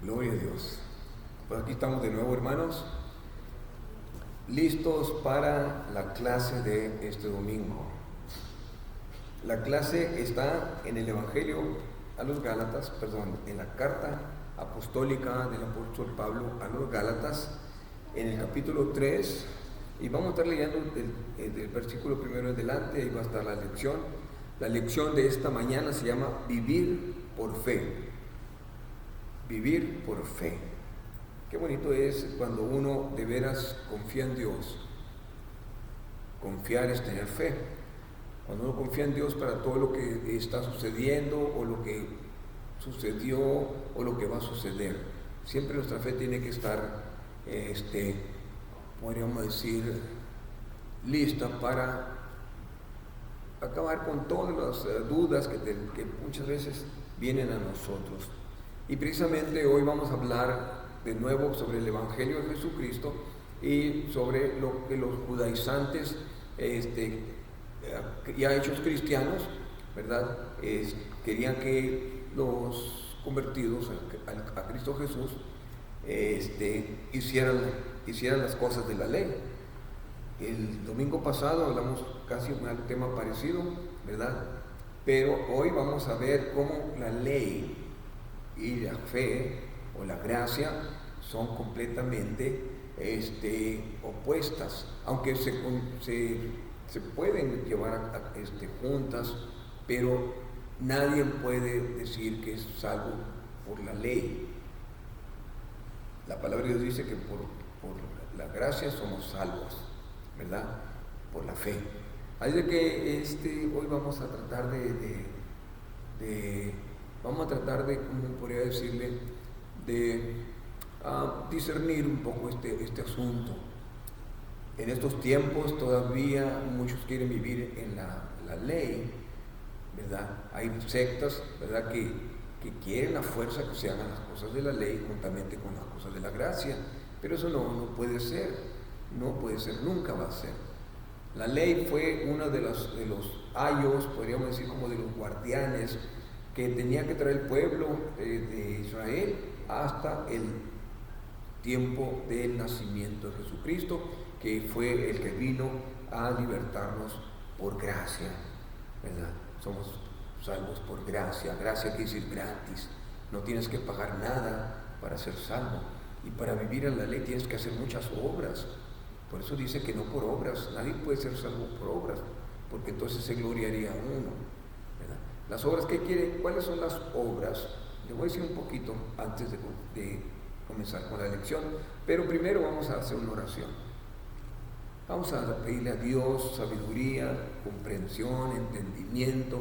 Gloria a Dios. Pues aquí estamos de nuevo, hermanos, listos para la clase de este domingo. La clase está en el Evangelio a los Gálatas, en la carta apostólica del apóstol Pablo a los Gálatas, en el capítulo 3, y vamos a estar leyendo el versículo primero en adelante. Ahí va a estar la lección. La lección de esta mañana se llama Vivir por Fe. Vivir por fe. Qué bonito es cuando uno de veras confía en Dios. Confiar es tener fe. Cuando uno confía en Dios para todo lo que está sucediendo o lo que sucedió o lo que va a suceder. Siempre nuestra fe tiene que estar, podríamos decir, lista para acabar con todas las dudas que muchas veces vienen a nosotros. Y precisamente hoy vamos a hablar de nuevo sobre el Evangelio de Jesucristo y sobre lo que los judaizantes, ya hechos cristianos, ¿verdad? Querían que los convertidos a Cristo Jesús hicieran las cosas de la ley. El domingo pasado hablamos casi un tema parecido, ¿verdad? Pero hoy vamos a ver cómo la ley y la fe o la gracia son completamente opuestas, aunque se pueden llevar juntas, pero nadie puede decir que es salvo por la ley. La palabra de Dios dice que por la gracia somos salvos, ¿verdad? Por la fe. Así de que hoy vamos a tratar como podría decirle, de discernir un poco este asunto. En estos tiempos todavía muchos quieren vivir en la ley, ¿verdad? Hay sectas, ¿verdad?, que quieren a fuerza que se hagan las cosas de la ley juntamente con las cosas de la gracia, pero eso no puede ser, nunca va a ser. La ley fue uno de los ayos, podríamos decir, como de los guardianes que tenía que traer el pueblo de Israel hasta el tiempo del nacimiento de Jesucristo, que fue el que vino a libertarnos por gracia, ¿verdad? Somos salvos por gracia. Gracia quiere decir gratis. No tienes que pagar nada para ser salvo. Y para vivir en la ley tienes que hacer muchas obras. Por eso dice que no por obras. Nadie puede ser salvo por obras, porque entonces se gloriaría a uno, ¿verdad? Las obras que quiere, ¿cuáles son las obras? Le voy a decir un poquito antes de comenzar con la lección, pero primero vamos a hacer una oración. Vamos a pedirle a Dios sabiduría, comprensión, entendimiento,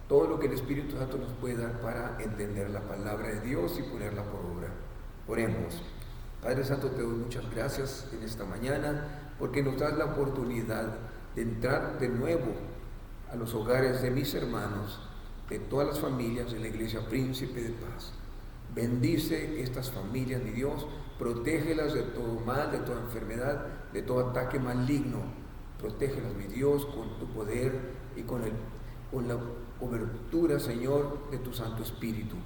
todo lo que el Espíritu Santo nos puede dar para entender la palabra de Dios y ponerla por obra. Oremos. Padre Santo, te doy muchas gracias en esta mañana porque nos das la oportunidad de entrar de nuevo a los hogares de mis hermanos, de todas las familias de la Iglesia Príncipe de Paz. Bendice estas familias, mi Dios, protégelas de todo mal, de toda enfermedad, de todo ataque maligno. Protégelas, mi Dios, con tu poder y con la cobertura, Señor, de tu Santo Espíritu.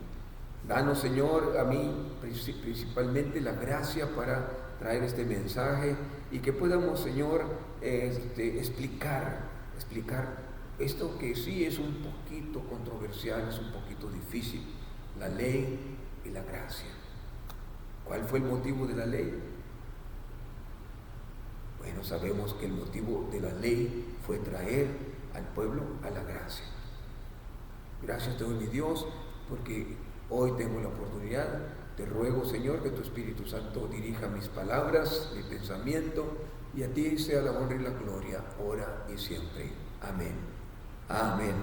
Danos, Señor, a mí principalmente la gracia para traer este mensaje y que podamos, Señor, explicar esto que sí es un poquito controversial, es un poquito difícil, la ley y la gracia. ¿Cuál fue el motivo de la ley? Bueno, sabemos que el motivo de la ley fue traer al pueblo a la gracia. Gracias te doy, mi Dios, porque hoy tengo la oportunidad. Te ruego, Señor, que tu Espíritu Santo dirija mis palabras, mi pensamiento, y a ti sea la honra y la gloria, ahora y siempre. Amén. Amén.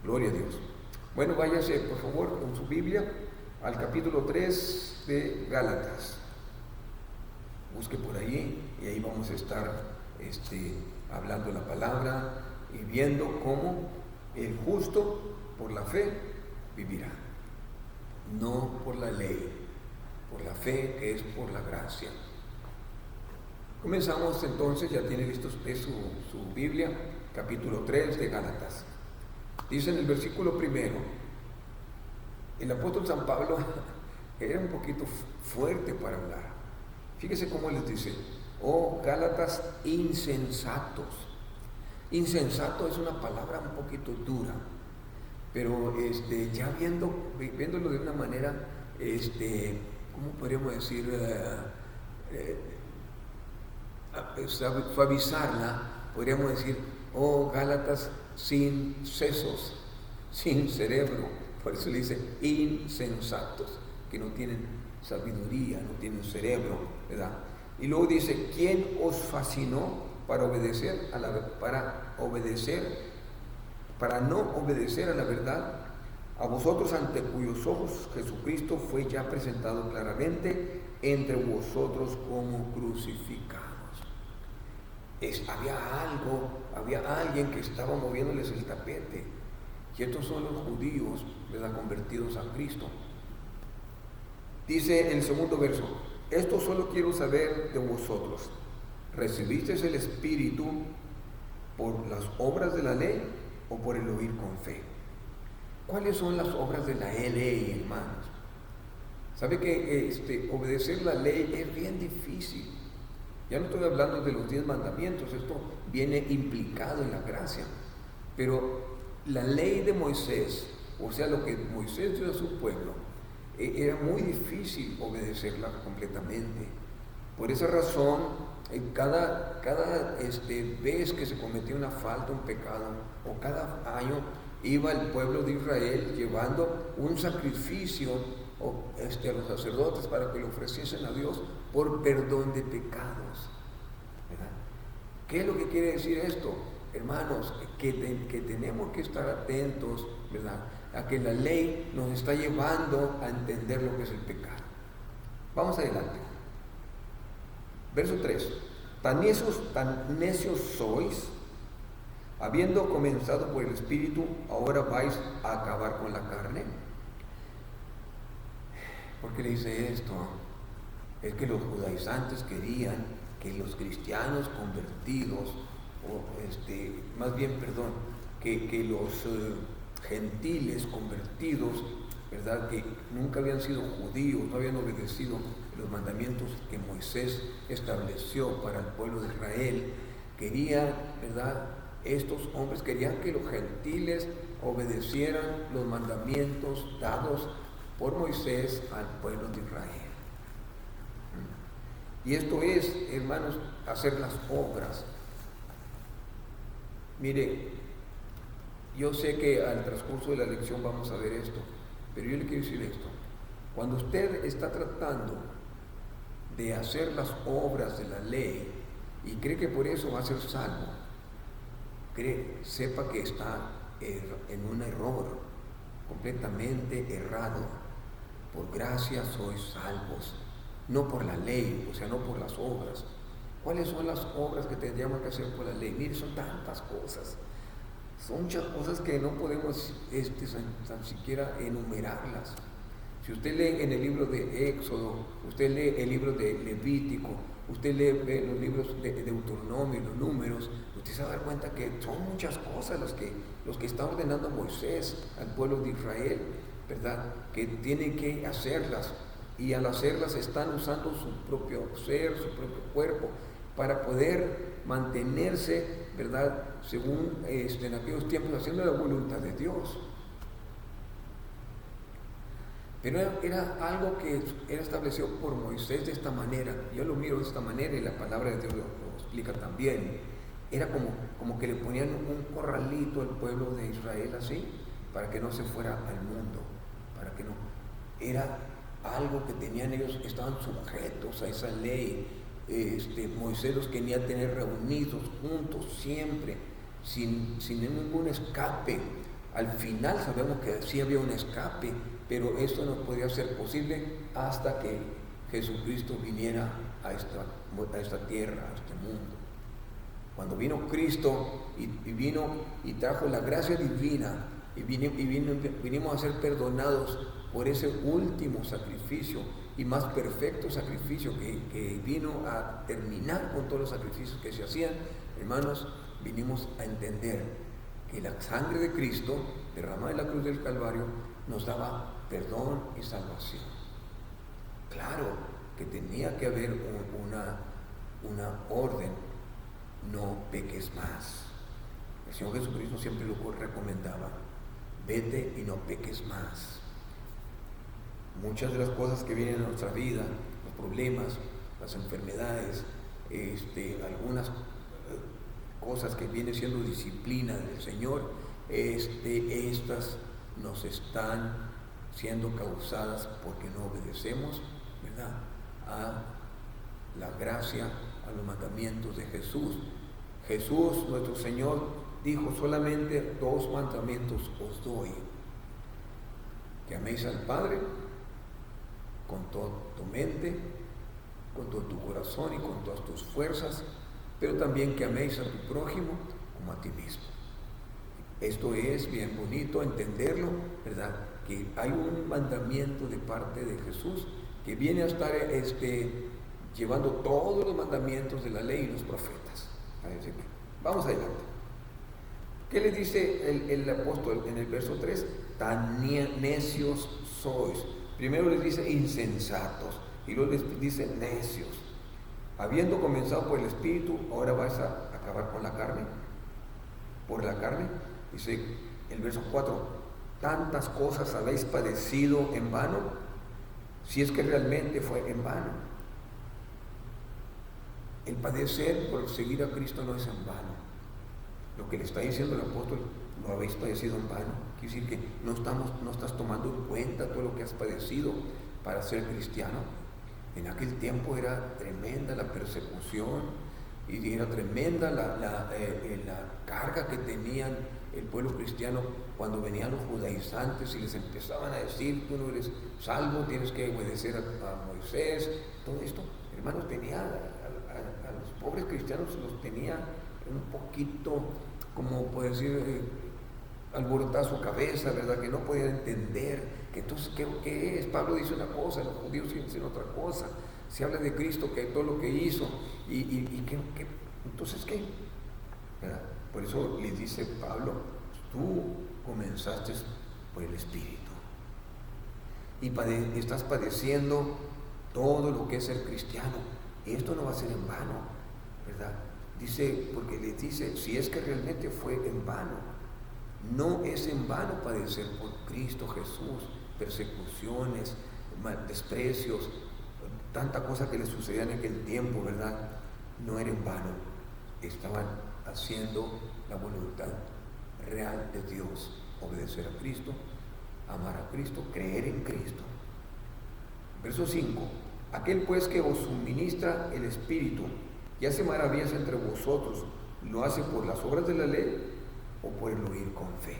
Gloria a Dios. Bueno, váyase, por favor, con su Biblia al capítulo 3 de Gálatas. Busque por ahí y ahí vamos a estar hablando la palabra y viendo cómo el justo por la fe vivirá. No por la ley, por la fe que es por la gracia. Comenzamos entonces, ya tiene listo usted su Biblia, capítulo 3 de Gálatas. Dice en el versículo primero, el apóstol San Pablo era un poquito fuerte para hablar. Fíjese cómo les dice: oh Gálatas insensatos. Insensato es una palabra un poquito dura, pero ya viéndolo de una manera, ¿cómo podríamos decir? Suavizarla, podríamos decir: oh Gálatas sin sesos, sin cerebro. Por eso le dice insensatos, que no tienen sabiduría, no tienen cerebro, ¿verdad? Y luego dice: ¿quién os fascinó para no obedecer a la verdad? A vosotros, ante cuyos ojos Jesucristo fue ya presentado claramente entre vosotros como crucificados. Había alguien que estaba moviéndoles el tapete, y estos son los judíos, ¿verdad?, convertidos a Cristo. Dice en el segundo verso: esto solo quiero saber de vosotros, ¿recibisteis el Espíritu por las obras de la ley o por el oír con fe? ¿Cuáles son las obras de la ley, hermanos? ¿Sabe que obedecer la ley es bien difícil? Ya no estoy hablando de los 10 mandamientos, esto viene implicado en la gracia, pero la ley de Moisés, o sea, lo que Moisés dio a su pueblo, era muy difícil obedecerla completamente. Por esa razón, cada vez que se cometía una falta, un pecado, o cada año iba el pueblo de Israel llevando un sacrificio a los sacerdotes para que le ofreciesen a Dios por perdón de pecados, ¿verdad? ¿Qué es lo que quiere decir esto, hermanos? Que tenemos que estar atentos, ¿verdad?, a que la ley nos está llevando a entender lo que es el pecado. Vamos adelante. Verso 3: tan necios sois, habiendo comenzado por el Espíritu, ahora vais a acabar con la carne. ¿Por qué le dice esto? Es que los judaizantes querían que los cristianos convertidos, que los gentiles convertidos, ¿verdad?, que nunca habían sido judíos, no habían obedecido los mandamientos que Moisés estableció para el pueblo de Israel, querían, ¿verdad?, estos hombres querían que los gentiles obedecieran los mandamientos dados por Moisés al pueblo de Israel. Y esto es, hermanos, hacer las obras. Mire, yo sé que al transcurso de la lección vamos a ver esto, pero yo le quiero decir esto: cuando usted está tratando de hacer las obras de la ley y cree que por eso va a ser salvo, sepa que está en un error, completamente errado. Por gracia sois salvos, no por la ley, o sea, no por las obras. ¿Cuáles son las obras que tendríamos que hacer por la ley? Mire, son tantas cosas, son muchas cosas que no podemos tan siquiera enumerarlas. Si usted lee en el libro de Éxodo, usted lee el libro de Levítico, usted lee los libros de Deuteronomio, los números, usted se va a dar cuenta que son muchas cosas los que está ordenando Moisés al pueblo de Israel, ¿verdad?, que tienen que hacerlas, y al hacerlas están usando su propio ser, su propio cuerpo, para poder mantenerse, ¿verdad?, según en aquellos tiempos, haciendo la voluntad de Dios. Pero era algo que era establecido por Moisés de esta manera. Yo lo miro de esta manera y la palabra de Dios lo explica también. Era como que le ponían un corralito al pueblo de Israel así, para que no se fuera al mundo, para que no. Era algo que tenían ellos, estaban sujetos a esa ley. Moisés los quería tener reunidos juntos siempre, sin ningún escape. Al final sabemos que sí había un escape, pero esto no podía ser posible hasta que Jesucristo viniera a esta tierra, a este mundo. Cuando vino Cristo y vino y trajo la gracia divina, y vinimos a ser perdonados por ese último sacrificio y más perfecto sacrificio que vino a terminar con todos los sacrificios que se hacían, hermanos, vinimos a entender que la sangre de Cristo derramada en la cruz del Calvario nos daba perdón y salvación. Claro que tenía que haber una orden: no peques más. El Señor Jesucristo siempre lo recomendaba: vete y no peques más. Muchas de las cosas que vienen a nuestra vida, los problemas, las enfermedades, algunas cosas que vienen siendo disciplina del Señor, estas nos están siendo causadas porque no obedecemos, ¿verdad?, a la gracia, a los mandamientos de Jesús. Jesús, nuestro Señor, dijo: solamente 2 mandamientos os doy: que améis al Padre con toda tu mente, con todo tu corazón y con todas tus fuerzas, pero también que améis a tu prójimo como a ti mismo. Esto es bien bonito entenderlo, ¿verdad?, que hay un mandamiento de parte de Jesús que viene a estar llevando todos los mandamientos de la ley y los profetas. Vamos adelante. ¿Qué le dice el apóstol en el verso 3? Tan necios sois. Primero les dice insensatos y luego les dice necios. Habiendo comenzado por el Espíritu, ahora vas a acabar con la carne. Por la carne, dice el verso 4: tantas cosas habéis padecido en vano, si es que realmente fue en vano. El padecer por seguir a Cristo no es en vano. Lo que le está diciendo el apóstol: lo habéis padecido en vano. Quiere decir que no estás tomando en cuenta todo lo que has padecido para ser cristiano. En aquel tiempo era tremenda la persecución y era tremenda la carga que tenían el pueblo cristiano cuando venían los judaizantes y les empezaban a decir: tú no eres salvo, tienes que obedecer a Moisés. Todo esto, hermanos, tenía a los pobres cristianos los tenía un poquito, como puede decir, alborotar su cabeza, ¿verdad?, que no podían entender que entonces ¿qué es? Pablo dice una cosa, los judíos dicen otra cosa. Se habla de Cristo, que todo lo que hizo y entonces ¿qué? ¿Verdad? Por eso le dice Pablo: tú comenzaste por el Espíritu y estás padeciendo todo lo que es ser cristiano. Esto no va a ser en vano, ¿verdad? Dice, porque le dice: si es que realmente fue en vano. No es en vano padecer por Cristo Jesús, persecuciones, desprecios, tanta cosa que le sucedía en aquel tiempo, ¿verdad? No era en vano. Estaban haciendo la voluntad real de Dios: obedecer a Cristo, amar a Cristo, creer en Cristo. Verso 5: aquel pues que os suministra el Espíritu y hace maravillas entre vosotros, ¿lo hace por las obras de la ley o por el oír con fe?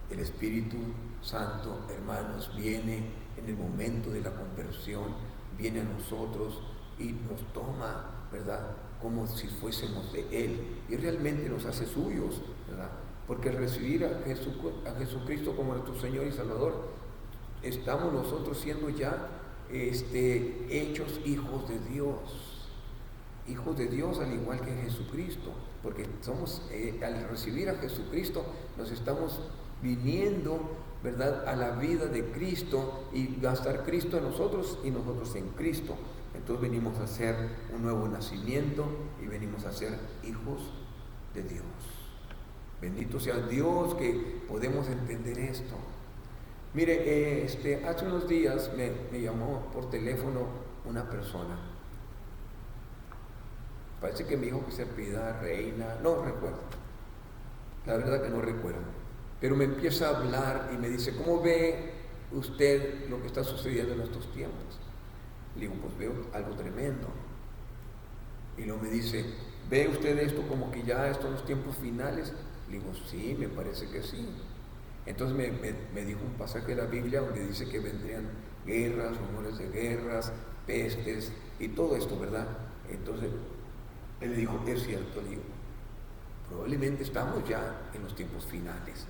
El Espíritu Santo, hermanos, viene en el momento de la conversión, viene a nosotros y nos toma, ¿verdad?, como si fuésemos de Él, y realmente nos hace suyos, ¿verdad? Porque al recibir a Jesucristo como nuestro Señor y Salvador, estamos nosotros siendo ya hechos hijos de Dios, al igual que Jesucristo, porque somos, al recibir a Jesucristo, nos estamos viniendo, ¿verdad?, a la vida de Cristo, y va a estar Cristo en nosotros y nosotros en Cristo. Entonces venimos a ser un nuevo nacimiento y venimos a ser hijos de Dios. Bendito sea Dios que podemos entender esto. Mire, hace unos días me llamó por teléfono una persona. Parece que me dijo que se apellidaba Reina, no recuerdo. La verdad que no recuerdo. Pero me empieza a hablar y me dice: ¿cómo ve usted lo que está sucediendo en estos tiempos? Le digo: pues veo algo tremendo. Y luego me dice: ¿ve usted esto como que ya estos son los tiempos finales? Le digo: sí, me parece que sí. Entonces me dijo un pasaje de la Biblia donde dice que vendrían guerras, rumores de guerras, pestes y todo esto, ¿verdad? Entonces él me dijo: es cierto. Le digo: probablemente estamos ya en los tiempos finales.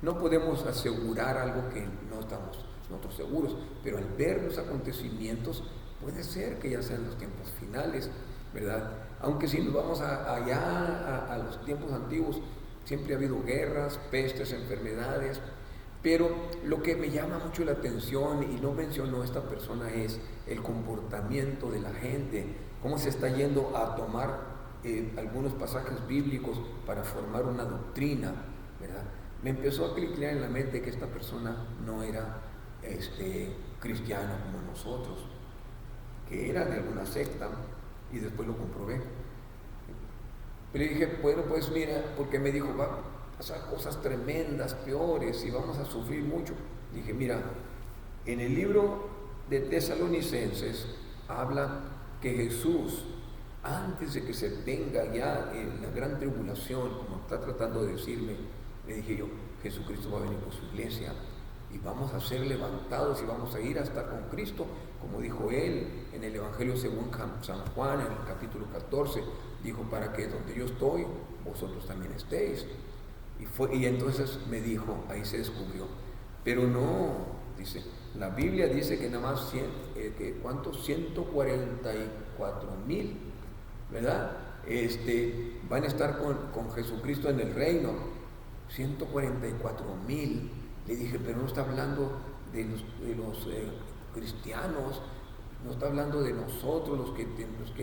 No podemos asegurar algo que no estamos nosotros seguros, pero al ver los acontecimientos puede ser que ya sean los tiempos finales, ¿verdad? Aunque si nos vamos allá a los tiempos antiguos, siempre ha habido guerras, pestes, enfermedades, Pero lo que me llama mucho la atención, y no mencionó esta persona, es el comportamiento de la gente, cómo se está yendo a tomar algunos pasajes bíblicos para formar una doctrina, ¿verdad? Me empezó a clicar en la mente que esta persona no era cristiana como nosotros, que era de alguna secta, y después lo comprobé. Pero le dije, bueno, pues mira, porque me dijo, va a pasar cosas tremendas, peores, y vamos a sufrir mucho. Dije, mira, en el libro de Tesalonicenses habla que Jesús, antes de que se venga ya en la gran tribulación, como está tratando de decirme, le dije yo, Jesucristo va a venir por su iglesia y vamos a ser levantados y vamos a ir a estar con Cristo, como dijo él en el Evangelio según San Juan, en el capítulo 14, dijo, para que donde yo estoy, vosotros también estéis. Y entonces me dijo, ahí se descubrió, pero no, dice, la Biblia dice que nada más, ¿cuántos? 144,000, ¿verdad? Van a estar con Jesucristo en el reino. 144,000. Le dije, pero no está hablando de los cristianos, no está hablando de nosotros, los que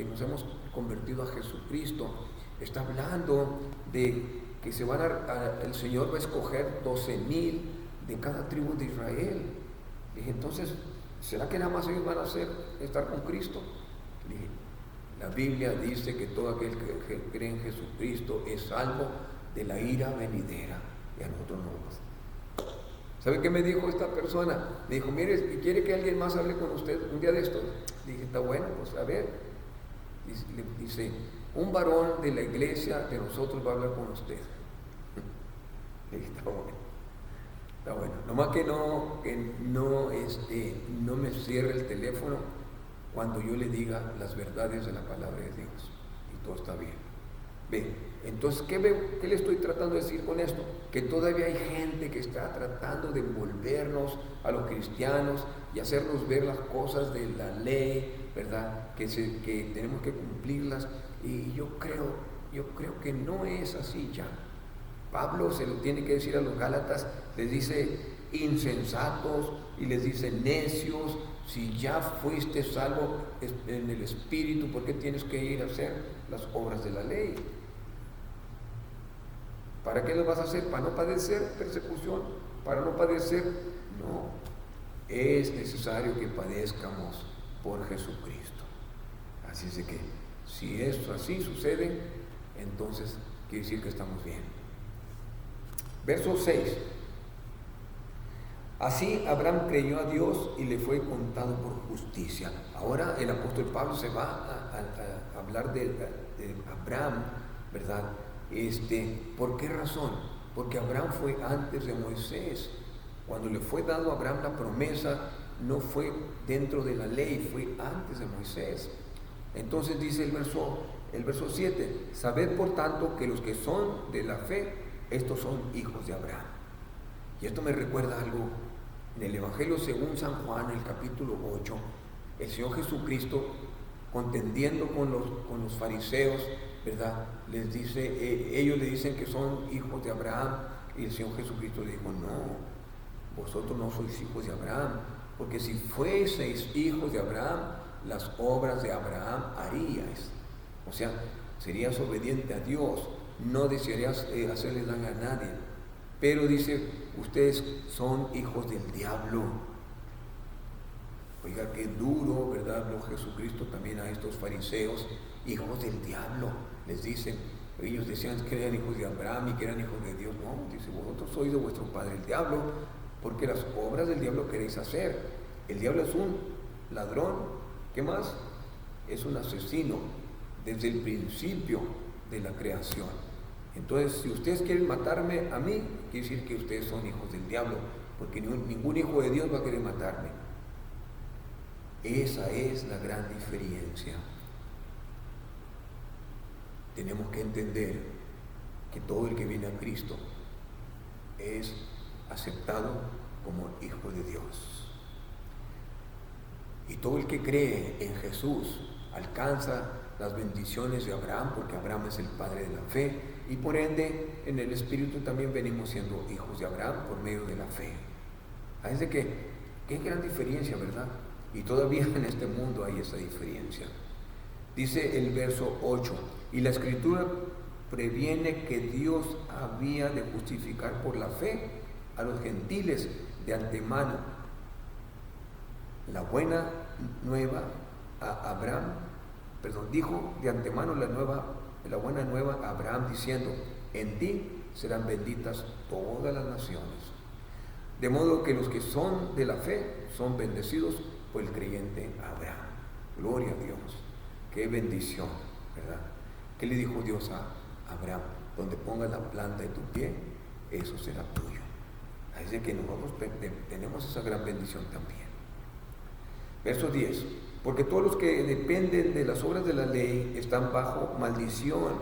nos hemos convertido a Jesucristo. Está hablando de que el Señor va a escoger 12,000 de cada tribu de Israel. Le dije, entonces, ¿será que nada más ellos van a estar con Cristo? Le dije, la Biblia dice que todo aquel que cree en Jesucristo es salvo de la ira venidera, y a nosotros no nos pasa. ¿Sabe qué me dijo esta persona? Me dijo, mire, ¿quiere que alguien más hable con usted un día de estos? Dije, está bueno, pues a ver. Dice, un varón de la iglesia de nosotros va a hablar con usted. Le dije, está bueno. Está bueno. Nomás que no me cierre el teléfono cuando yo le diga las verdades de la palabra de Dios. Y todo está bien. Ve, entonces, ¿qué le estoy tratando de decir con esto? Que todavía hay gente que está tratando de envolvernos a los cristianos y hacernos ver las cosas de la ley, ¿verdad? Que tenemos que cumplirlas. Y yo creo que no es así ya. Pablo se lo tiene que decir a los Gálatas, les dice insensatos y les dice necios. Si ya fuiste salvo en el Espíritu, ¿por qué tienes que ir a hacer las obras de la ley? ¿Para qué lo vas a hacer? ¿Para no padecer persecución? ¿Para no padecer? No. Es necesario que padezcamos por Jesucristo. Así es de que, si esto así sucede, entonces quiere decir que estamos bien. Verso 6. Así Abraham creyó a Dios y le fue contado por justicia. Ahora el apóstol Pablo se va a hablar de Abraham, ¿verdad? ¿Por qué razón? Porque Abraham fue antes de Moisés. Cuando le fue dado a Abraham la promesa, no fue dentro de la ley, fue antes de Moisés. Entonces dice el verso 7, sabed por tanto que los que son de la fe, estos son hijos de Abraham. Y esto me recuerda algo. En el Evangelio según San Juan, el capítulo 8, el Señor Jesucristo, contendiendo con los fariseos, ¿verdad? Ellos le dicen que son hijos de Abraham, y el Señor Jesucristo le dijo, no, vosotros no sois hijos de Abraham, porque si fueseis hijos de Abraham, las obras de Abraham haríais. O sea, serías obediente a Dios, no desearías hacerle daño a nadie. Pero dice, ustedes son hijos del diablo. Oiga, qué duro, ¿verdad? Habló Jesucristo también a estos fariseos, hijos del diablo. Les dicen, ellos decían que eran hijos de Abraham y que eran hijos de Dios. No, dice, vosotros sois de vuestro padre el diablo, porque las obras del diablo queréis hacer. El diablo es un ladrón, ¿qué más? Es un asesino desde el principio de la creación. Entonces, si ustedes quieren matarme a mí, quiere decir que ustedes son hijos del diablo, porque ningún hijo de Dios va a querer matarme. Esa es la gran diferencia. Tenemos que entender que todo el que viene a Cristo es aceptado como hijo de Dios. Y todo el que cree en Jesús alcanza las bendiciones de Abraham, porque Abraham es el padre de la fe, y por ende en el Espíritu también venimos siendo hijos de Abraham por medio de la fe. Así que, qué gran diferencia, ¿verdad? Y todavía en este mundo hay esa diferencia. Dice el verso 8, y la Escritura previene que Dios había de justificar por la fe a los gentiles de antemano. La buena nueva a Abraham, dijo de antemano la buena nueva a Abraham diciendo, en ti serán benditas todas las naciones. De modo que los que son de la fe son bendecidos por el creyente Abraham. Gloria a Dios. Qué bendición, ¿verdad? ¿Qué le dijo Dios a Abraham? Donde pongas la planta de tu pie, eso será tuyo. Así que nosotros tenemos esa gran bendición también. Verso 10. Porque todos los que dependen de las obras de la ley están bajo maldición.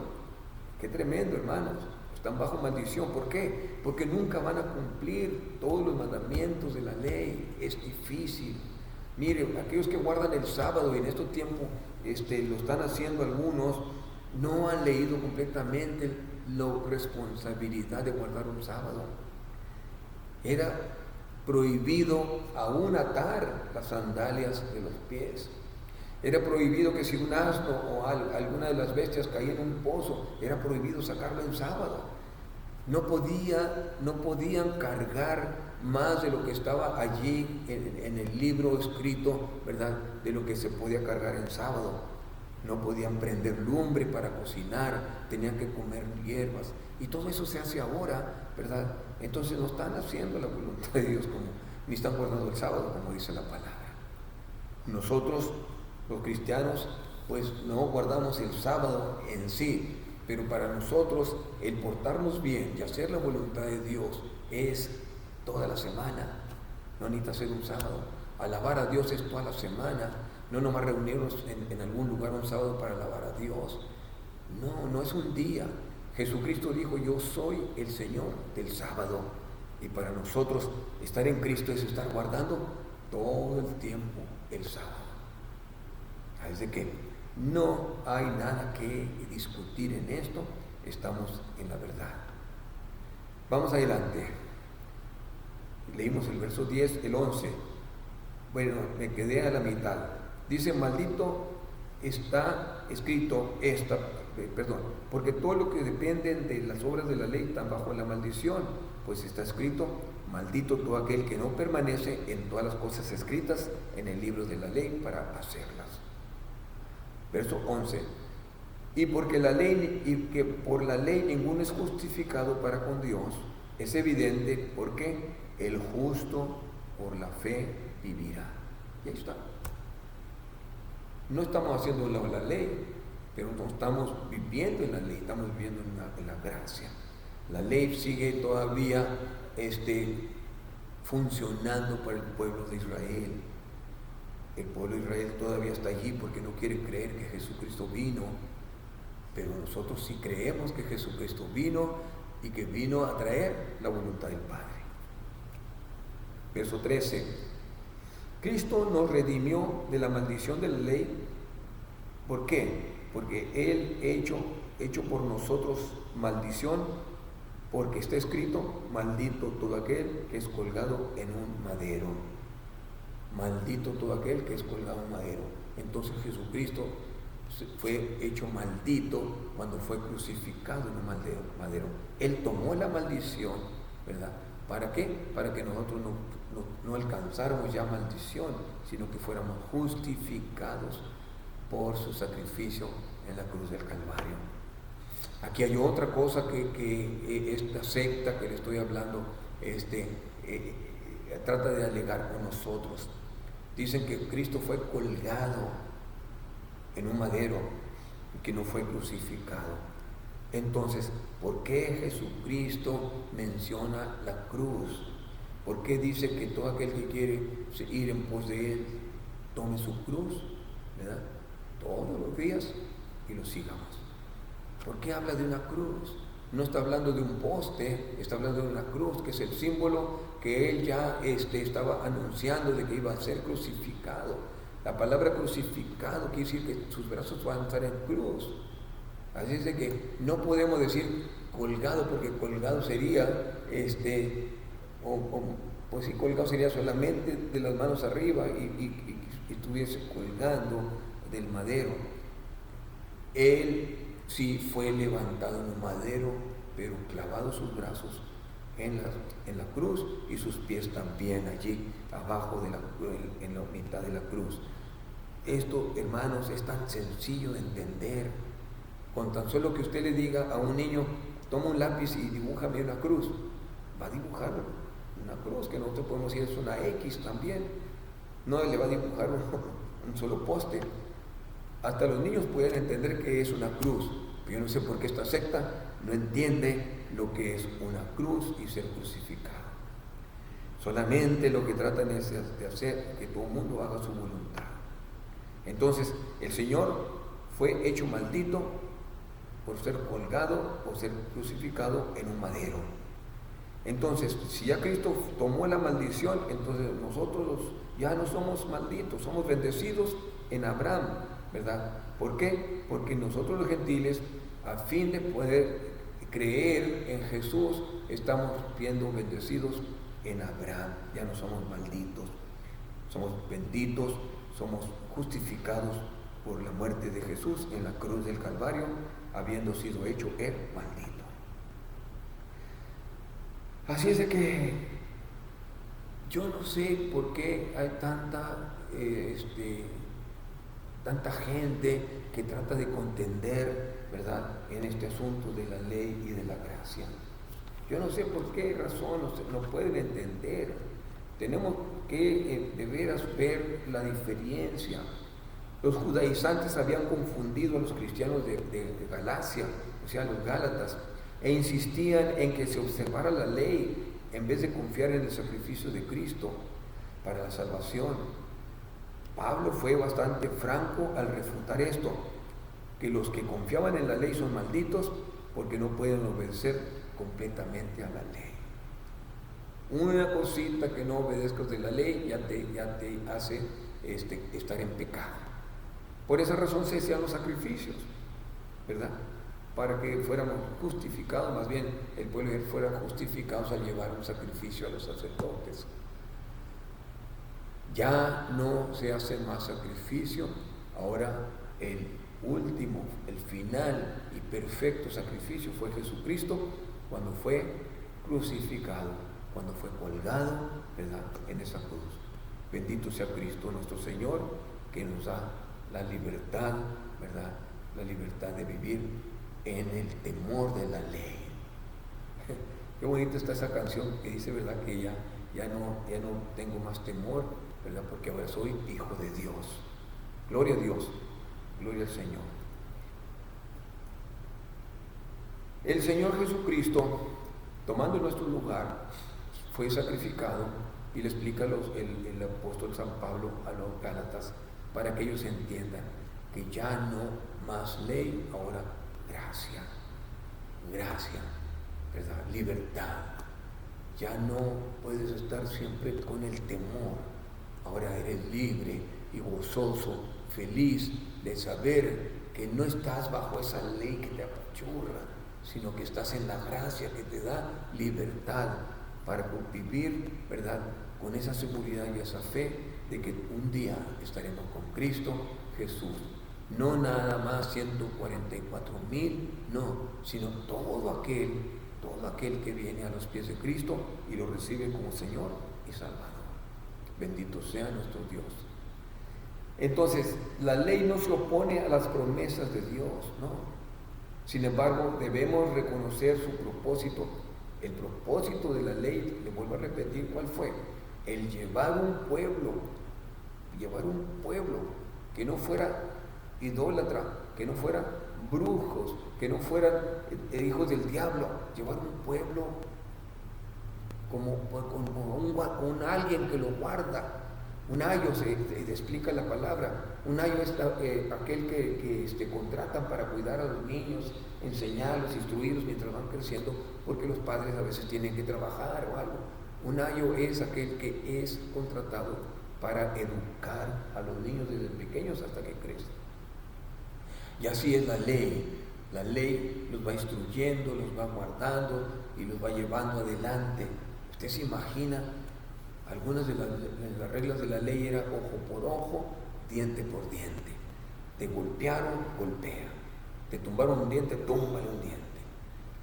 Qué tremendo, hermanos. Están bajo maldición. ¿Por qué? Porque nunca van a cumplir todos los mandamientos de la ley. Es difícil. Mire, aquellos que guardan el sábado y en estos tiempos lo están haciendo algunos, no han leído completamente la responsabilidad de guardar un sábado. Era prohibido aún atar las sandalias de los pies. Era prohibido que si un asno o alguna de las bestias caía en un pozo, era prohibido sacarlo en sábado. No podían cargar más de lo que estaba allí en el libro escrito, ¿verdad? De lo que se podía cargar en sábado. No podían prender lumbre para cocinar, tenían que comer hierbas. Y todo eso se hace ahora, ¿verdad? Entonces no están haciendo la voluntad de Dios, ni están guardando el sábado, como dice la palabra. Nosotros, los cristianos, pues no guardamos el sábado en sí, pero para nosotros el portarnos bien y hacer la voluntad de Dios es toda la semana. No necesita ser un sábado. Alabar a Dios es toda la semana. No nomás reunirnos en algún lugar un sábado para alabar a Dios. No es un día. Jesucristo dijo, yo soy el Señor del sábado. Y para nosotros estar en Cristo es estar guardando todo el tiempo el sábado. Así que no hay nada que discutir en esto. Estamos en la verdad. Vamos adelante. Leímos el verso 10, el 11. Bueno, me quedé a la mitad. Dice, maldito está escrito porque todo lo que dependen de las obras de la ley están bajo la maldición, pues está escrito, maldito todo aquel que no permanece en todas las cosas escritas en el libro de la ley para hacerlas. Verso 11. Y que por la ley ninguno es justificado para con Dios, es evidente porque el justo por la fe vivirá. Y ahí está. No estamos haciendo la ley, pero no estamos viviendo en la ley, estamos viviendo en la gracia. La ley sigue todavía funcionando para el pueblo de Israel. El pueblo de Israel todavía está allí porque no quiere creer que Jesucristo vino, pero nosotros sí creemos que Jesucristo vino y que vino a traer la voluntad del Padre. Verso 13. Cristo nos redimió de la maldición de la ley. ¿Por qué? Porque Él hecho por nosotros maldición, porque está escrito, maldito todo aquel que es colgado en un madero. Maldito todo aquel que es colgado en un madero. Entonces Jesucristo fue hecho maldito cuando fue crucificado en un madero. Él tomó la maldición, ¿verdad? ¿Para qué? Para que nosotros no alcanzáramos ya maldición, sino que fuéramos justificados por su sacrificio en la cruz del Calvario. Aquí hay otra cosa que esta secta que le estoy hablando trata de alegar con nosotros. Dicen que Cristo fue colgado en un madero y que no fue crucificado. Entonces, ¿por qué Jesucristo menciona la cruz? ¿Por qué dice que todo aquel que quiere ir en pos de Él tome su cruz, ¿verdad? Todos los días y lo sigamos? ¿Por qué habla de una cruz? No está hablando de un poste, está hablando de una cruz, que es el símbolo que Él ya estaba anunciando de que iba a ser crucificado. La palabra crucificado quiere decir que sus brazos van a estar en cruz. Así es de que no podemos decir colgado, porque colgado sería, pues sí, colgado sería solamente de las manos arriba y estuviese colgando del madero. Él sí fue levantado en un madero, pero clavado sus brazos en la cruz y sus pies también allí abajo en la mitad de la cruz. Esto, hermanos, es tan sencillo de entender. Con tan solo que usted le diga a un niño, toma un lápiz y dibújame una cruz, va a dibujar una cruz, que nosotros podemos decir es una X también. No le va a dibujar un solo poste. Hasta los niños pueden entender que es una cruz, pero yo no sé por qué esta secta no entiende lo que es una cruz y ser crucificado. Solamente lo que tratan es de hacer que todo el mundo haga su voluntad. Entonces, el Señor fue hecho maldito por ser colgado, por ser crucificado en un madero. Entonces, si ya Cristo tomó la maldición, entonces nosotros ya no somos malditos, somos bendecidos en Abraham, ¿verdad? ¿Por qué? Porque nosotros los gentiles, a fin de poder creer en Jesús, estamos siendo bendecidos en Abraham. Ya no somos malditos, somos benditos, somos justificados por la muerte de Jesús en la cruz del Calvario, habiendo sido hecho él maldito. Así es de que yo no sé por qué hay tanta gente que trata de contender, ¿verdad?, en este asunto de la ley y de la gracia. Yo no sé por qué razón no pueden entender. Tenemos que de veras ver la diferencia. Los judaizantes habían confundido a los cristianos de Galacia, o sea, los gálatas, e insistían en que se observara la ley en vez de confiar en el sacrificio de Cristo para la salvación. Pablo fue bastante franco al refutar esto, que los que confiaban en la ley son malditos porque no pueden obedecer completamente a la ley. Una cosita que no obedezcas de la ley ya te hace estar en pecado. Por esa razón se hacían los sacrificios, ¿verdad? Para que fuéramos justificados, más bien el pueblo fuera justificados al llevar un sacrificio a los sacerdotes. Ya no se hace más sacrificio, ahora el último, el final y perfecto sacrificio fue Jesucristo cuando fue crucificado, cuando fue colgado, ¿verdad?, en esa cruz. Bendito sea Cristo nuestro Señor, que nos da la libertad, ¿verdad?, la libertad de vivir en el temor de la ley. Qué bonita está esa canción que dice, ¿verdad?, que ya no tengo más temor, ¿verdad?, porque ahora soy hijo de Dios. Gloria a Dios, gloria al Señor. El Señor Jesucristo, tomando nuestro lugar, fue sacrificado, y le explica el apóstol San Pablo a los Gálatas, para que ellos entiendan que ya no más ley, ahora gracia, ¿verdad?, libertad. Ya no puedes estar siempre con el temor, ahora eres libre y gozoso, feliz de saber que no estás bajo esa ley que te apachurra, sino que estás en la gracia que te da libertad para vivir, ¿verdad?, con esa seguridad y esa fe de que un día estaremos con Cristo Jesús. No nada más 144,000, no, sino todo aquel que viene a los pies de Cristo y lo recibe como Señor y Salvador. Bendito sea nuestro Dios. Entonces, la ley no se opone a las promesas de Dios, no. Sin embargo, debemos reconocer su propósito. El propósito de la ley, le vuelvo a repetir, ¿cuál fue? El llevar un pueblo que no fuera idólatra, que no fueran brujos, que no fueran hijos del diablo, llevar un pueblo como un alguien que lo guarda. Un ayo, se explica la palabra, un ayo es aquel que contratan para cuidar a los niños, enseñarlos, instruirlos mientras van creciendo, porque los padres a veces tienen que trabajar o algo. Un ayo es aquel que es contratado para educar a los niños desde pequeños hasta que crecen. Y así es la ley. La ley los va instruyendo, los va guardando y los va llevando adelante. Usted se imagina, algunas de las reglas de la ley era ojo por ojo, diente por diente. Te golpearon, golpea. Te tumbaron un diente, túmbale un diente.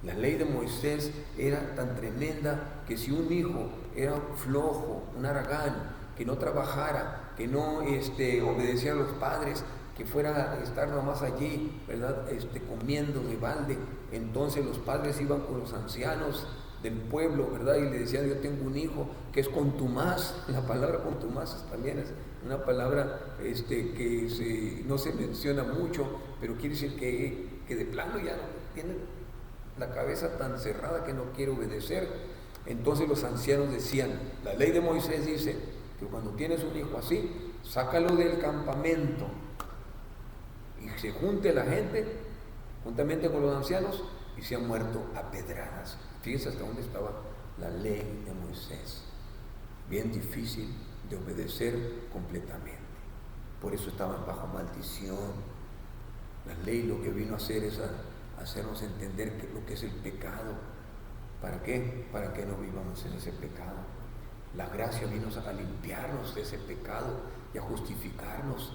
La ley de Moisés era tan tremenda que si un hijo era flojo, un haragán, que no trabajara, que no obedecía a los padres, que fuera a estar nomás allí, ¿verdad? Comiendo de balde, entonces los padres iban con los ancianos del pueblo, ¿verdad? Y le decían: yo tengo un hijo que es contumaz. La palabra contumaz también es una palabra que no se menciona mucho, pero quiere decir que de plano ya no tiene la cabeza tan cerrada que no quiere obedecer. Entonces los ancianos decían: la ley de Moisés dice que cuando tienes un hijo así, sácalo del campamento y se junte la gente juntamente con los ancianos y se han muerto a pedradas. Fíjense hasta dónde estaba la ley de Moisés. Bien difícil de obedecer completamente. Por eso estaban bajo maldición. La ley lo que vino a hacer es hacernos entender lo que es el pecado. ¿Para qué? Para que no vivamos en ese pecado. La gracia vino a limpiarnos de ese pecado y a justificarnos.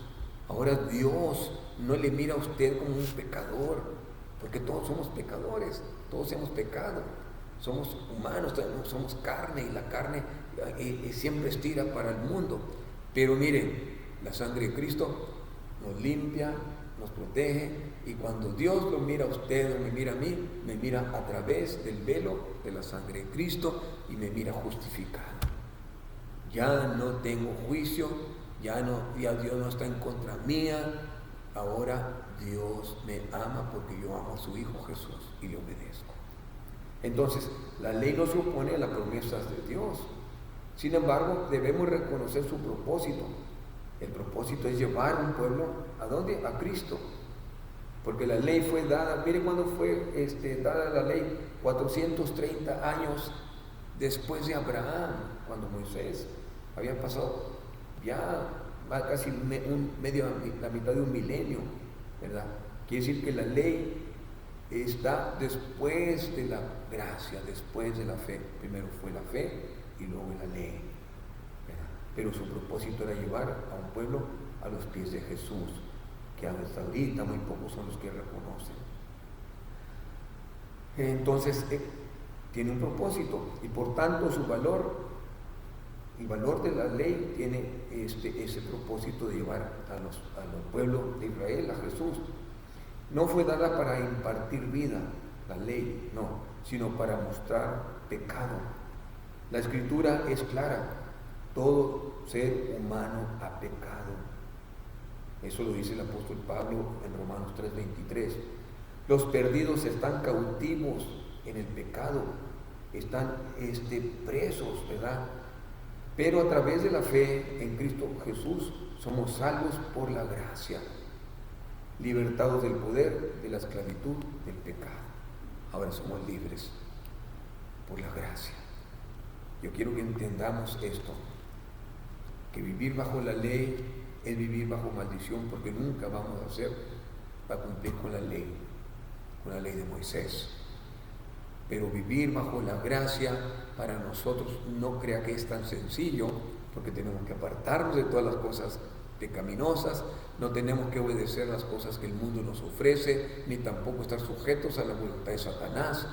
Ahora Dios no le mira a usted como un pecador, porque todos somos pecadores, todos hemos pecado, somos humanos, somos carne, y la carne siempre estira para el mundo. Pero miren, la sangre de Cristo nos limpia, nos protege, y cuando Dios lo mira a usted o me mira a mí, me mira a través del velo de la sangre de Cristo y me mira justificado. Ya no tengo juicio, ya Dios no está en contra mía. Ahora Dios me ama porque yo amo a su Hijo Jesús y le obedezco. Entonces, la ley no se opone a las promesas de Dios. Sin embargo, debemos reconocer su propósito. El propósito es llevar a un pueblo, ¿a dónde? A Cristo. Porque la ley fue dada, mire cuándo fue dada la ley: 430 años después de Abraham, cuando Moisés había pasado ya casi la mitad de un milenio, ¿verdad? Quiere decir que la ley está después de la gracia, después de la fe. Primero fue la fe y luego la ley, ¿verdad? Pero su propósito era llevar a un pueblo a los pies de Jesús, que hasta ahorita muy pocos son los que reconocen. Entonces tiene un propósito, y por tanto su valor, el valor de la ley, tiene ese propósito de llevar al pueblo de Israel a Jesús. No fue dada para impartir vida, la ley, no, sino para mostrar pecado. La Escritura es clara: todo ser humano ha pecado. Eso lo dice el apóstol Pablo en Romanos 3:23. Los perdidos están cautivos en el pecado, están presos, ¿verdad? Pero a través de la fe en Cristo Jesús somos salvos por la gracia, libertados del poder de la esclavitud del pecado. Ahora somos libres por la gracia. Yo quiero que entendamos esto, que vivir bajo la ley es vivir bajo maldición, porque nunca vamos a cumplir con la ley de Moisés. Pero vivir bajo la gracia para nosotros, no crea que es tan sencillo, porque tenemos que apartarnos de todas las cosas pecaminosas, no tenemos que obedecer las cosas que el mundo nos ofrece, ni tampoco estar sujetos a la voluntad de Satanás.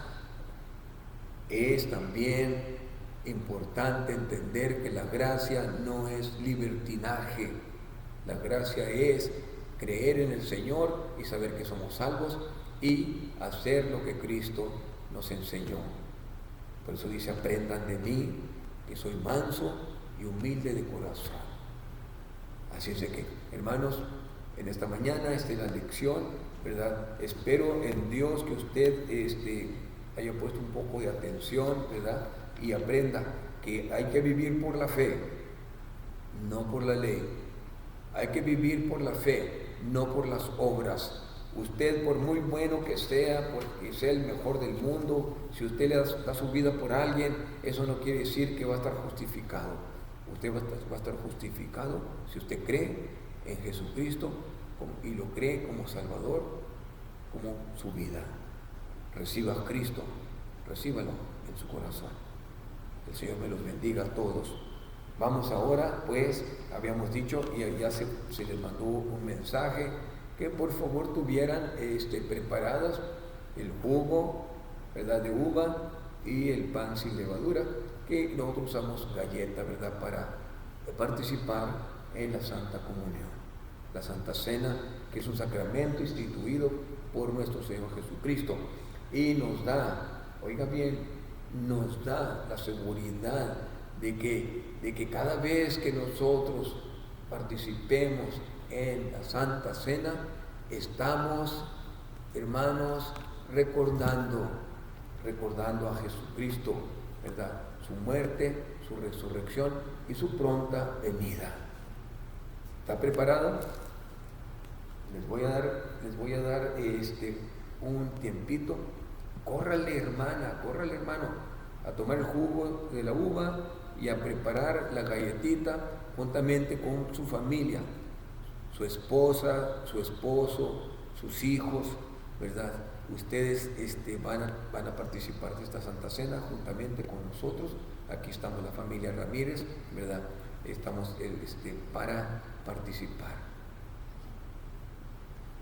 Es también importante entender que la gracia no es libertinaje. La gracia es creer en el Señor y saber que somos salvos y hacer lo que Cristo nos enseñó. Por eso dice: aprendan de mí, que soy manso y humilde de corazón. Así es de que, hermanos, en esta mañana, esta es la lección, ¿verdad? Espero en Dios que usted haya puesto un poco de atención, ¿verdad? Y aprenda que hay que vivir por la fe, no por la ley. Hay que vivir por la fe, no por las obras. Usted, por muy bueno que sea, porque sea el mejor del mundo, si usted le da su vida por alguien, eso no quiere decir que va a estar justificado. Usted va a estar justificado si usted cree en Jesucristo y lo cree como Salvador, como su vida. Reciba a Cristo, recíbalo en su corazón. El Señor me los bendiga a todos. Vamos ahora, pues, habíamos dicho, y ya se les mandó un mensaje, que por favor tuvieran preparadas el jugo, ¿verdad?, de uva y el pan sin levadura, que nosotros usamos galleta, ¿verdad?, para participar en la Santa Comunión, la Santa Cena, que es un sacramento instituido por nuestro Señor Jesucristo, y nos da, oiga bien, nos da la seguridad de que cada vez que nosotros participemos en la Santa Cena, estamos, hermanos, recordando a Jesucristo, ¿verdad?, su muerte, su resurrección y su pronta venida. ¿Está preparado? Les voy a dar un tiempito. Córrale, hermana, córrale, hermano, a tomar el jugo de la uva y a preparar la galletita juntamente con su familia, su esposa, su esposo, sus hijos, ¿verdad? Ustedes van a participar de esta Santa Cena juntamente con nosotros. Aquí estamos la familia Ramírez, ¿verdad? Estamos para participar.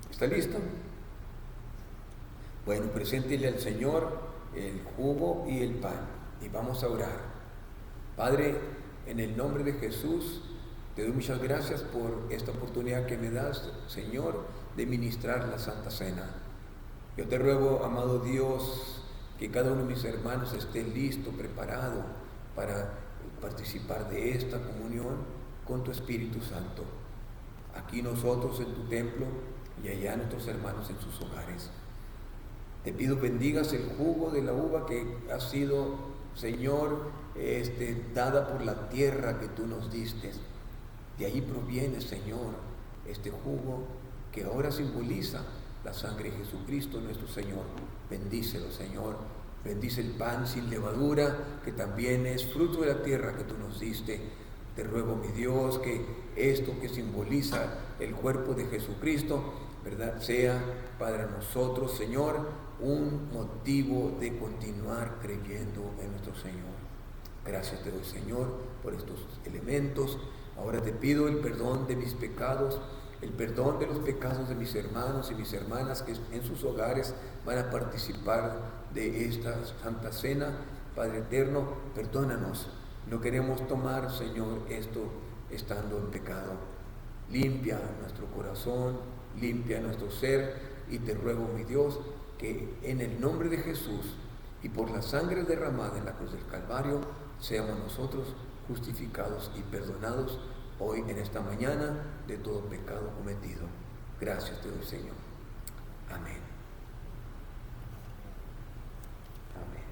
¿Está listo? Bueno, preséntele al Señor el jugo y el pan y vamos a orar. Padre, en el nombre de Jesús, te doy muchas gracias por esta oportunidad que me das, Señor, de ministrar la Santa Cena. Yo te ruego, amado Dios, que cada uno de mis hermanos esté listo, preparado para participar de esta comunión con tu Espíritu Santo. Aquí nosotros en tu templo y allá nuestros hermanos en sus hogares. Te pido bendigas el jugo de la uva que ha sido, Señor, dada por la tierra que tú nos diste. De ahí proviene, Señor, este jugo que ahora simboliza la sangre de Jesucristo nuestro Señor. Bendícelo, Señor. Bendice el pan sin levadura, que también es fruto de la tierra que tú nos diste. Te ruego, mi Dios, que esto que simboliza el cuerpo de Jesucristo, ¿verdad?, sea para nosotros, Señor, un motivo de continuar creyendo en nuestro Señor. Gracias te doy, Señor, por estos elementos. Ahora te pido el perdón de mis pecados, el perdón de los pecados de mis hermanos y mis hermanas que en sus hogares van a participar de esta Santa Cena. Padre eterno, perdónanos. No queremos tomar, Señor, esto estando en pecado. Limpia nuestro corazón, limpia nuestro ser, y te ruego, mi Dios, que en el nombre de Jesús y por la sangre derramada en la cruz del Calvario, seamos nosotros justificados y perdonados hoy en esta mañana de todo pecado cometido. Gracias te doy, Señor. Amén. Amén.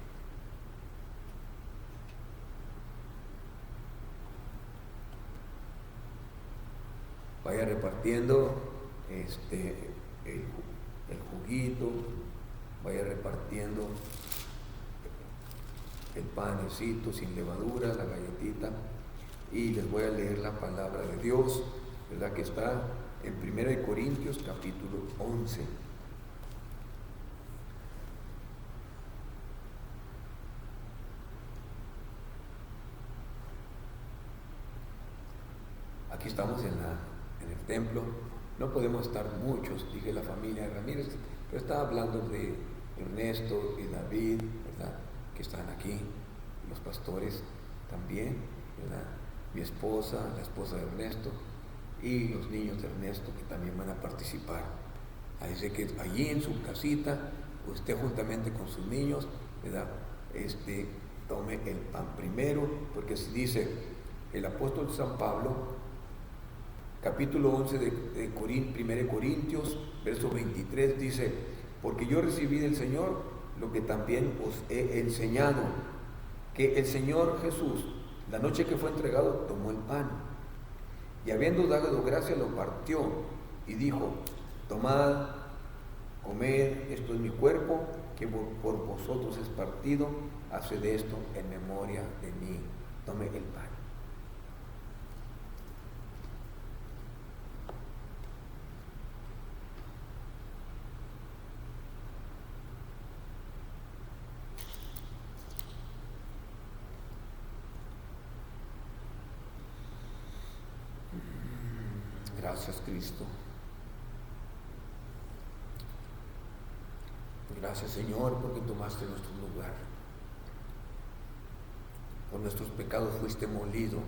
Vaya repartiendo el juguito, vaya repartiendo el panecito sin levadura, la galletita, y les voy a leer la palabra de Dios, ¿verdad?, que está en 1 Corintios capítulo 11. Aquí estamos en el templo. No podemos estar muchos, dije la familia Ramírez, pero estaba hablando de Ernesto y David, ¿verdad?, que están aquí, los pastores también, ¿verdad?, mi esposa, la esposa de Ernesto y los niños de Ernesto que también van a participar. Así que allí en su casita, usted juntamente con sus niños, ¿verdad?, tome el pan primero, porque se dice el apóstol San Pablo, capítulo 11 de 1 Corintios, verso 23, dice: porque yo recibí del Señor lo que también os he enseñado, que el Señor Jesús, la noche que fue entregado, tomó el pan, y habiendo dado gracia, lo partió, y dijo: tomad, comed, esto es mi cuerpo, que por vosotros es partido, haced esto en memoria de mí. Tome el pan. Gracias, Cristo. Gracias, Señor, porque tomaste nuestro lugar. Por nuestros pecados fuiste molido.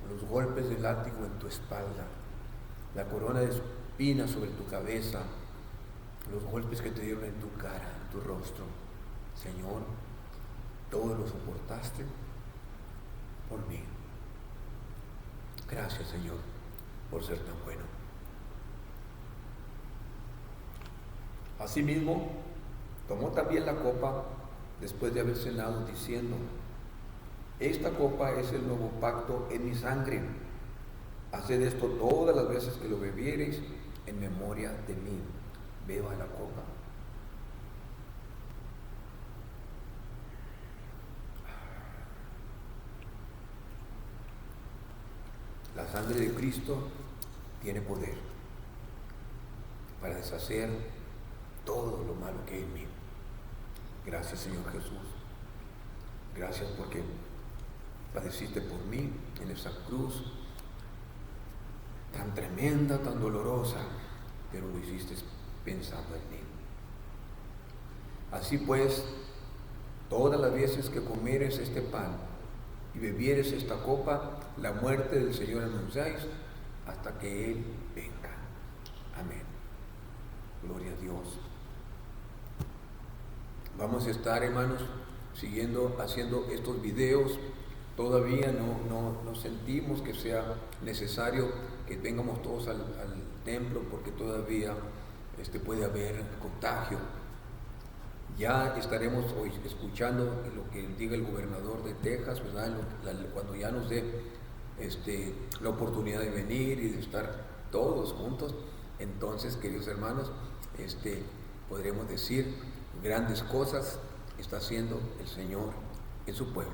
Los golpes del látigo en tu espalda, la corona de espinas sobre tu cabeza, los golpes que te dieron en tu cara, en tu rostro. Señor, todo lo soportaste por mí. Gracias, Señor, por ser tan bueno. Asimismo, tomó también la copa después de haber cenado, diciendo: esta copa es el nuevo pacto en mi sangre. Haced esto todas las veces que lo bebiereis en memoria de mí. Beba la copa. La sangre de Cristo tiene poder para deshacer todo lo malo que hay en mí. Gracias, Señor Jesús. Gracias porque padeciste por mí en esa cruz tan tremenda, tan dolorosa, pero lo hiciste pensando en mí. Así pues, todas las veces que comieres este pan y bebieres esta copa, la muerte del Señor anunciáis hasta que Él venga. Amén. Gloria a Dios. Vamos a estar, hermanos, haciendo estos videos. Todavía no sentimos que sea necesario que vengamos todos al templo, porque todavía puede haber contagio. Ya estaremos hoy escuchando lo que diga el gobernador de Texas, ¿verdad? Cuando ya nos dé la oportunidad de venir y de estar todos juntos, entonces, queridos hermanos, podremos decir grandes cosas está haciendo el Señor en su pueblo.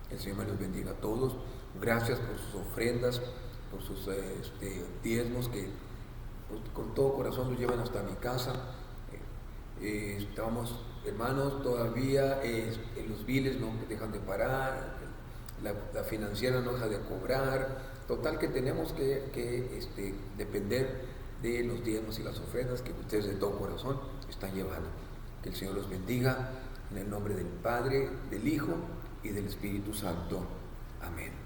El Señor me los bendiga a todos. Gracias por sus ofrendas, por sus diezmos que pues, con todo corazón los llevan hasta mi casa. Estamos, hermanos, todavía los biles no dejan de parar, la financiera no deja de cobrar. Total que tenemos que depender de los diezmos y las ofrendas que ustedes de todo corazón están llevando. Que el Señor los bendiga en el nombre del Padre, del Hijo y del Espíritu Santo. Amén.